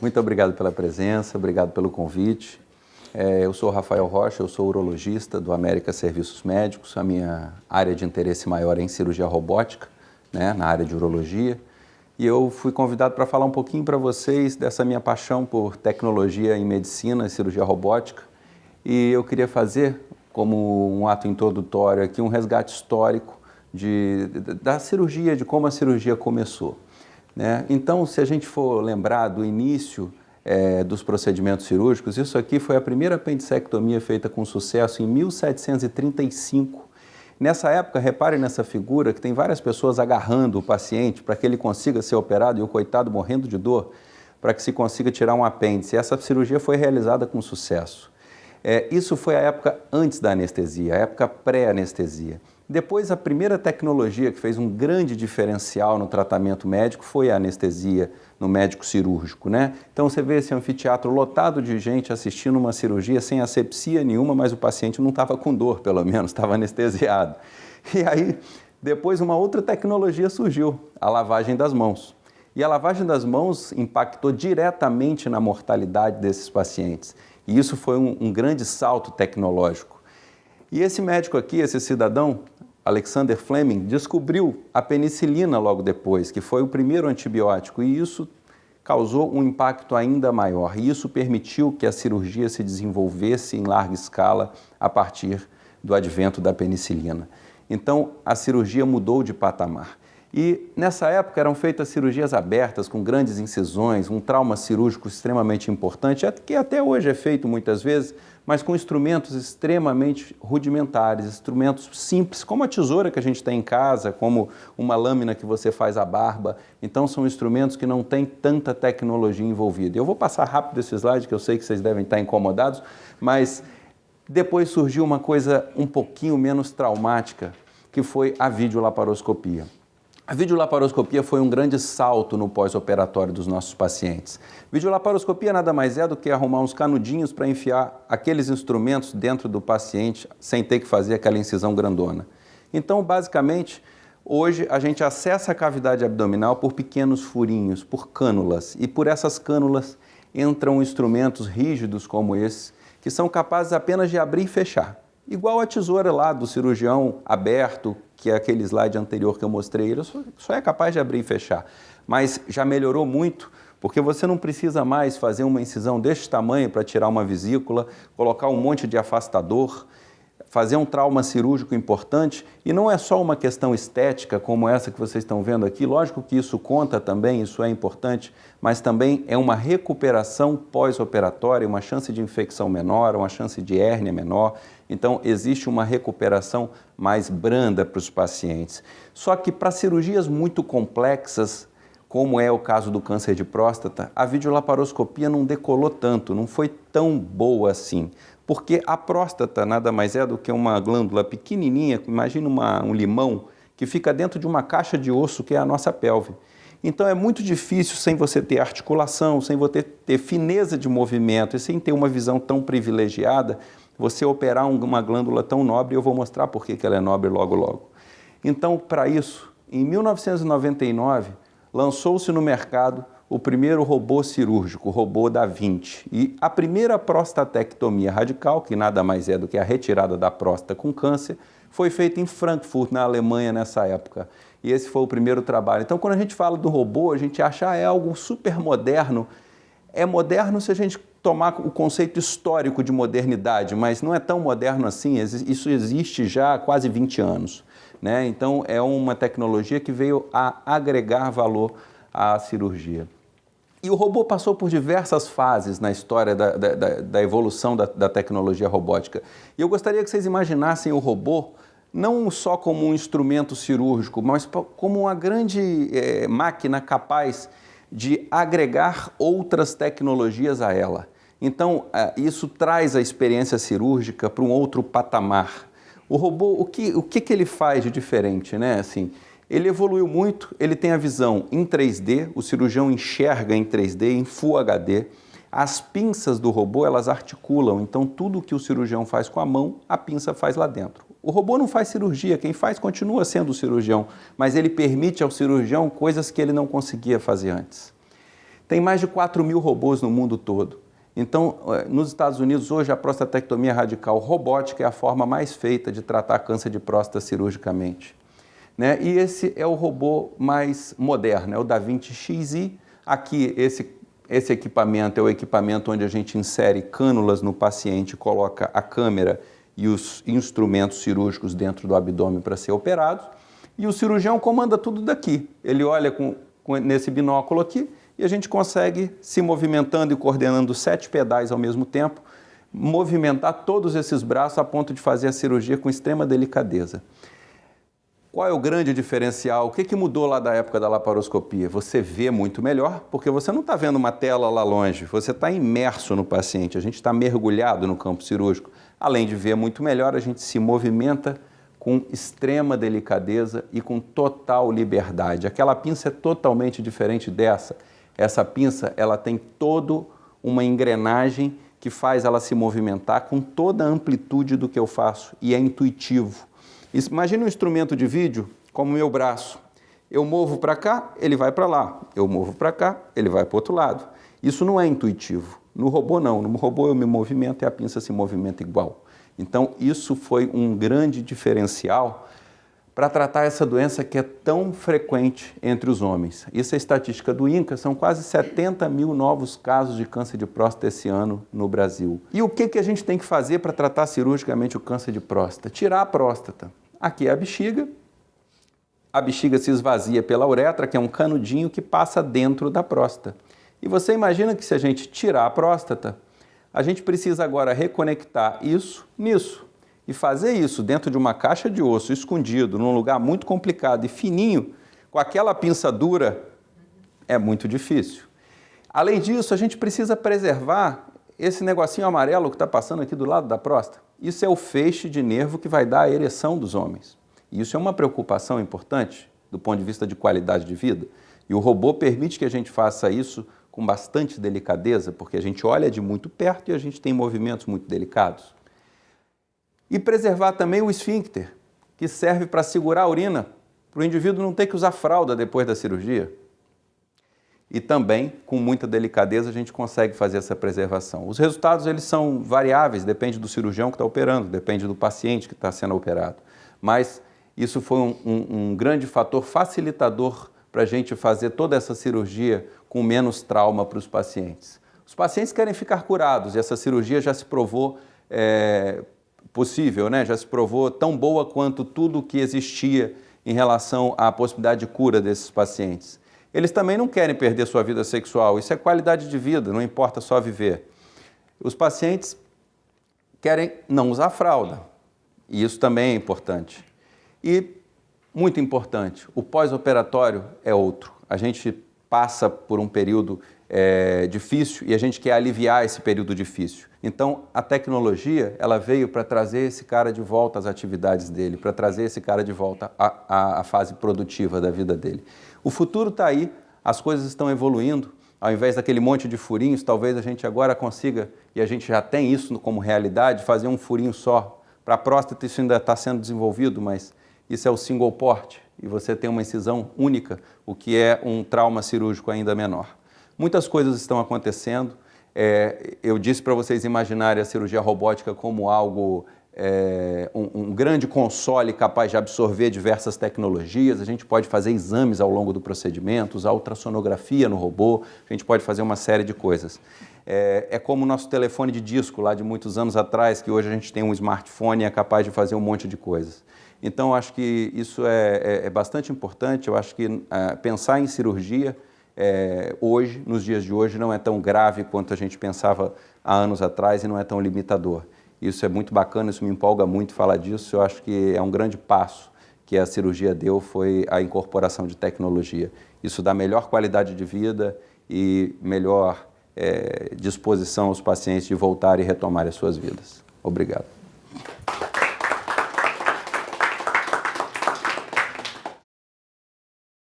Muito obrigado pela presença, obrigado pelo convite. Eu sou Rafael Rocha, eu sou urologista do América Serviços Médicos. A minha área de interesse maior é em cirurgia robótica, né, na área de urologia. E eu fui convidado para falar um pouquinho para vocês dessa minha paixão por tecnologia em medicina e cirurgia robótica. E eu queria fazer, como um ato introdutório aqui, um resgate histórico da cirurgia, de como a cirurgia começou, né? Então, se a gente for lembrar do início dos procedimentos cirúrgicos, isso aqui foi a primeira apendicectomia feita com sucesso em 1735. Nessa época, reparem nessa figura que tem várias pessoas agarrando o paciente para que ele consiga ser operado e o coitado morrendo de dor para que se consiga tirar um apêndice. Essa cirurgia foi realizada com sucesso. Isso foi a época antes da anestesia, a época pré-anestesia. Depois, a primeira tecnologia que fez um grande diferencial no tratamento médico foi a anestesia no médico cirúrgico, né? Então, você vê esse anfiteatro lotado de gente assistindo uma cirurgia sem asepsia nenhuma, mas o paciente não estava com dor, pelo menos, estava anestesiado. E aí, depois, uma outra tecnologia surgiu, a lavagem das mãos. E a lavagem das mãos impactou diretamente na mortalidade desses pacientes. E isso foi um grande salto tecnológico. E esse médico aqui, esse cidadão, Alexander Fleming, descobriu a penicilina logo depois, que foi o primeiro antibiótico, e isso causou um impacto ainda maior. E isso permitiu que a cirurgia se desenvolvesse em larga escala a partir do advento da penicilina. Então, a cirurgia mudou de patamar. E nessa época eram feitas cirurgias abertas, com grandes incisões, um trauma cirúrgico extremamente importante, que até hoje é feito muitas vezes, mas com instrumentos extremamente rudimentares, instrumentos simples, como a tesoura que a gente tem em casa, como uma lâmina que você faz a barba. Então são instrumentos que não têm tanta tecnologia envolvida. Eu vou passar rápido esse slide, que eu sei que vocês devem estar incomodados, mas depois surgiu uma coisa um pouquinho menos traumática, que foi a videolaparoscopia. A videolaparoscopia foi um grande salto no pós-operatório dos nossos pacientes. Videolaparoscopia nada mais é do que arrumar uns canudinhos para enfiar aqueles instrumentos dentro do paciente sem ter que fazer aquela incisão grandona. Então, basicamente, hoje a gente acessa a cavidade abdominal por pequenos furinhos, por cânulas. E por essas cânulas entram instrumentos rígidos como esse, que são capazes apenas de abrir e fechar. Igual a tesoura lá do cirurgião aberto, que é aquele slide anterior que eu mostrei, ele só é capaz de abrir e fechar. Mas já melhorou muito, porque você não precisa mais fazer uma incisão deste tamanho para tirar uma vesícula, colocar um monte de afastador, fazer um trauma cirúrgico importante, e não é só uma questão estética como essa que vocês estão vendo aqui, lógico que isso conta também, isso é importante, mas também é uma recuperação pós-operatória, uma chance de infecção menor, uma chance de hérnia menor, então existe uma recuperação mais branda para os pacientes. Só que para cirurgias muito complexas, como é o caso do câncer de próstata, a videolaparoscopia não decolou tanto, não foi tão boa assim. Porque a próstata nada mais é do que uma glândula pequenininha, imagina um limão, que fica dentro de uma caixa de osso que é a nossa pelve. Então é muito difícil, sem você ter articulação, sem você ter fineza de movimento e sem ter uma visão tão privilegiada, você operar uma glândula tão nobre, e eu vou mostrar por que ela é nobre logo logo. Então, para isso, em 1999, lançou-se no mercado o primeiro robô cirúrgico, o robô Da Vinci. E a primeira prostatectomia radical, que nada mais é do que a retirada da próstata com câncer, foi feita em Frankfurt, na Alemanha, nessa época. E esse foi o primeiro trabalho. Então, quando a gente fala do robô, a gente acha que é algo super moderno. É moderno se a gente tomar o conceito histórico de modernidade, mas não é tão moderno assim, isso existe já há quase 20 anos, né? Então, é uma tecnologia que veio a agregar valor à cirurgia. E o robô passou por diversas fases na história da evolução da tecnologia robótica. E eu gostaria que vocês imaginassem o robô não só como um instrumento cirúrgico, mas como uma grande máquina capaz de agregar outras tecnologias a ela. Então, isso traz a experiência cirúrgica para um outro patamar. O robô, o que ele faz de diferente, né? Assim, ele evoluiu muito, ele tem a visão em 3D, o cirurgião enxerga em 3D, em Full HD. As pinças do robô, elas articulam, então tudo que o cirurgião faz com a mão, a pinça faz lá dentro. O robô não faz cirurgia, quem faz continua sendo o cirurgião, mas ele permite ao cirurgião coisas que ele não conseguia fazer antes. Tem mais de 4.000 robôs no mundo todo. Então, nos Estados Unidos, hoje, a prostatectomia radical robótica é a forma mais feita de tratar câncer de próstata cirurgicamente. Né? E esse é o robô mais moderno, é o Da Vinci Xi. Aqui, esse equipamento é o equipamento onde a gente insere cânulas no paciente, coloca a câmera e os instrumentos cirúrgicos dentro do abdômen para ser operados. E o cirurgião comanda tudo daqui. Ele olha nesse binóculo aqui e a gente consegue, se movimentando e coordenando 7 pedais ao mesmo tempo, movimentar todos esses braços a ponto de fazer a cirurgia com extrema delicadeza. Qual é o grande diferencial? O que mudou lá da época da laparoscopia? Você vê muito melhor, porque você não está vendo uma tela lá longe, você está imerso no paciente, a gente está mergulhado no campo cirúrgico. Além de ver muito melhor, a gente se movimenta com extrema delicadeza e com total liberdade. Aquela pinça é totalmente diferente dessa. Essa pinça, ela tem toda uma engrenagem que faz ela se movimentar com toda a amplitude do que eu faço e é intuitivo. Imagina um instrumento de vídeo como o meu braço. Eu movo para cá, ele vai para lá. Eu movo para cá, ele vai para o outro lado. Isso não é intuitivo. No robô não. No robô eu me movimento e a pinça se movimenta igual. Então isso foi um grande diferencial para tratar essa doença que é tão frequente entre os homens. Isso é a estatística do INCA, são quase 70.000 novos casos de câncer de próstata esse ano no Brasil. E o que a gente tem que fazer para tratar cirurgicamente o câncer de próstata? Tirar a próstata. Aqui é a bexiga se esvazia pela uretra, que é um canudinho que passa dentro da próstata. E você imagina que se a gente tirar a próstata, a gente precisa agora reconectar isso nisso. E fazer isso dentro de uma caixa de osso, escondido, num lugar muito complicado e fininho, com aquela pinça dura, é muito difícil. Além disso, a gente precisa preservar esse negocinho amarelo que está passando aqui do lado da próstata. Isso é o feixe de nervo que vai dar a ereção dos homens. E isso é uma preocupação importante do ponto de vista de qualidade de vida. E o robô permite que a gente faça isso com bastante delicadeza, porque a gente olha de muito perto e a gente tem movimentos muito delicados. E preservar também o esfíncter, que serve para segurar a urina, para o indivíduo não ter que usar fralda depois da cirurgia. E também, com muita delicadeza, a gente consegue fazer essa preservação. Os resultados eles são variáveis, depende do cirurgião que está operando, depende do paciente que está sendo operado. Mas isso foi um grande fator facilitador para a gente fazer toda essa cirurgia com menos trauma para os pacientes. Os pacientes querem ficar curados e essa cirurgia já se provou possível, né? Já se provou tão boa quanto tudo que existia em relação à possibilidade de cura desses pacientes. Eles também não querem perder sua vida sexual, isso é qualidade de vida, não importa só viver. Os pacientes querem não usar fralda, e isso também é importante. E, muito importante, o pós-operatório é outro. A gente passa por um período difícil e a gente quer aliviar esse período difícil. Então, a tecnologia ela veio para trazer esse cara de volta às atividades dele, para trazer esse cara de volta à fase produtiva da vida dele. O futuro está aí, as coisas estão evoluindo. Ao invés daquele monte de furinhos, talvez a gente agora consiga, e a gente já tem isso como realidade, fazer um furinho só. Para a próstata isso ainda está sendo desenvolvido, mas isso é o single port, e você tem uma incisão única, o que é um trauma cirúrgico ainda menor. Muitas coisas estão acontecendo. Eu disse para vocês imaginarem a cirurgia robótica como algo, um grande console capaz de absorver diversas tecnologias. A gente pode fazer exames ao longo do procedimento, usar ultrassonografia no robô, a gente pode fazer uma série de coisas. É como o nosso telefone de disco lá de muitos anos atrás, que hoje a gente tem um smartphone e é capaz de fazer um monte de coisas. Então, acho que isso é bastante importante. Eu acho que pensar em cirurgia hoje, nos dias de hoje, não é tão grave quanto a gente pensava há anos atrás e não é tão limitador. Isso é muito bacana, isso me empolga muito falar disso. Eu acho que é um grande passo que a cirurgia deu, foi a incorporação de tecnologia. Isso dá melhor qualidade de vida e melhor disposição aos pacientes de voltar e retomar as suas vidas. Obrigado.